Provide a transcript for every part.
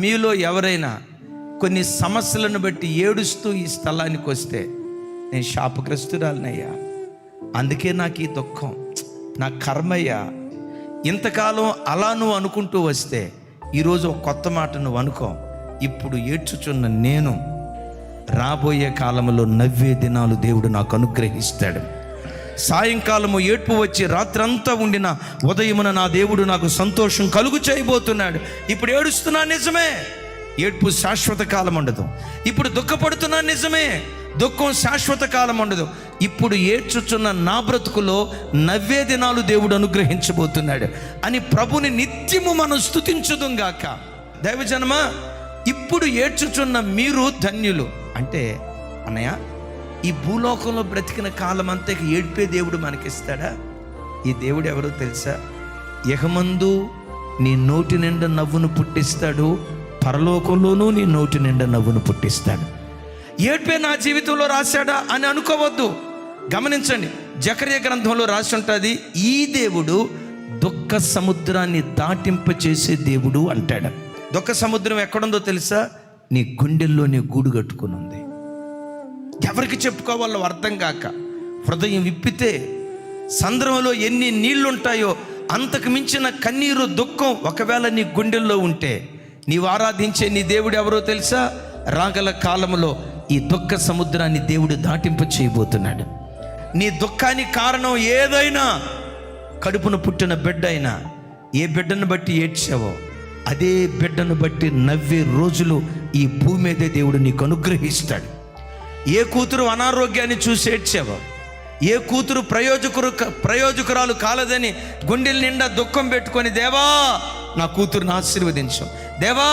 మీలో ఎవరైనా కొన్ని సమస్యలను బట్టి ఏడుస్తూ ఈ స్థలానికి వస్తే, నేను శాపగ్రస్తురాలనయ్యా, అందుకే నాకు ఈ దుఃఖం, నా కర్మయ్యా, ఇంతకాలం అలా నువ్వు అనుకుంటూ వస్తే ఈరోజు ఒక కొత్త మాట నువ్వు అనుకో. ఇప్పుడు ఏడ్చుచున్న నేను రాబోయే కాలంలో నవ్వే దినాలు దేవుడు నాకు అనుగ్రహిస్తాడు. సాయంకాలము ఏడ్పు వచ్చి రాత్రంతా ఉండిన ఉదయమున నా దేవుడు నాకు సంతోషం కలుగు చేయబోతున్నాడు. ఇప్పుడు ఏడుస్తున్నా నిజమే, ఏడ్పు శాశ్వత కాలం ఉండదు. ఇప్పుడు దుఃఖపడుతున్నా నిజమే, దుఃఖం శాశ్వత కాలం ఉండదు. ఇప్పుడు ఏడ్చుచున్న నా బ్రతుకులో నవ్వే దినాలు దేవుడు అనుగ్రహించబోతున్నాడు అని ప్రభుని నిత్యము మనం స్తుతించుదుం గాక. దైవజనమా, ఇప్పుడు ఏడ్చుచున్న మీరు ధన్యులు. అంటే అన్నయ్య, ఈ భూలోకంలో బ్రతికిన కాలం అంతా ఏడ్పే దేవుడు మనకిస్తాడా? ఈ దేవుడు ఎవరో తెలుసా? యెహమందు నీ నోటి నిండా నవ్వును పుట్టిస్తాడు, పరలోకంలోనూ నీ నోటి నిండా నవ్వును పుట్టిస్తాడు. ఏడ్పే నా జీవితంలో రాశాడా అని అనుకోవద్దు. గమనించండి, జకర్యా గ్రంథంలో రాసి ఉంటుంది, ఈ దేవుడు దుఃఖ సముద్రాన్ని దాటింపచేసే దేవుడు అంటాడు. దుఃఖ సముద్రం ఎక్కడుందో తెలుసా? నీ గుండెల్లో నీ గూడు కట్టుకుని ఉంది. ఎవరికి చెప్పుకోవాలో అర్థం కాక హృదయం విప్పితే సంద్రంలో ఎన్ని నీళ్లుంటాయో అంతకు మించిన కన్నీరు, దుఃఖం ఒకవేళ నీ గుండెల్లో ఉంటే నీవు ఆరాధించే నీ దేవుడు ఎవరో తెలుసా? రాగల కాలంలో ఈ దుఃఖ సముద్రాన్ని దేవుడు దాటింప చేయబోతున్నాడు. నీ దుఃఖానికి కారణం ఏదైనా, కడుపున పుట్టిన బిడ్డ అయినా, ఏ బిడ్డను బట్టి ఏడ్చావో అదే బిడ్డను బట్టి నవ్వే రోజులు ఈ భూమి మీదే దేవుడు నీకు అనుగ్రహిస్తాడు. ఏ కూతురు అనారోగ్యాన్ని చూసి ఏడ్చావో, ఏ కూతురు ప్రయోజకురాలు కాలదని గుండెల నిండా దుఃఖం పెట్టుకొని, దేవా నా కూతురుని ఆశీర్వదించు, దేవా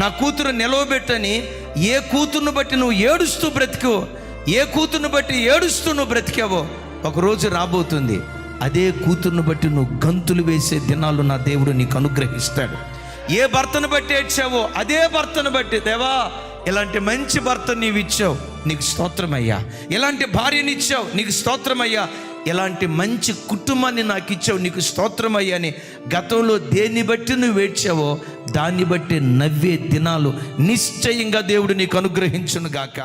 నా కూతురు నిలవబెట్టని ఏ కూతురును బట్టి నువ్వు ఏడుస్తూ బ్రతికావో, ఏ కూతురును బట్టి ఏడుస్తూ నువ్వు బ్రతికావో, ఒకరోజు రాబోతుంది అదే కూతురును బట్టి నువ్వు గంతులు వేసే దినాలు నా దేవుడు నీకు అనుగ్రహిస్తాడు. ఏ భర్తను బట్టి ఏడ్చావో అదే భర్తను బట్టి, దేవా ఇలాంటి మంచి భర్త నీవు ఇచ్చావు, నీకు స్తోత్రమయ్యా, ఇలాంటి భార్యని ఇచ్చావు, నీకు స్తోత్రమయ్యా, ఇలాంటి మంచి కుటుంబాన్ని నాకు ఇచ్చావు, నీకు స్తోత్రమయ్యా అని గతంలో దేన్ని బట్టి నువ్వు ఏడ్చావో దాన్ని బట్టి నవ్వే దినాలు నిశ్చయంగా దేవుడు నీకు అనుగ్రహించును గాక.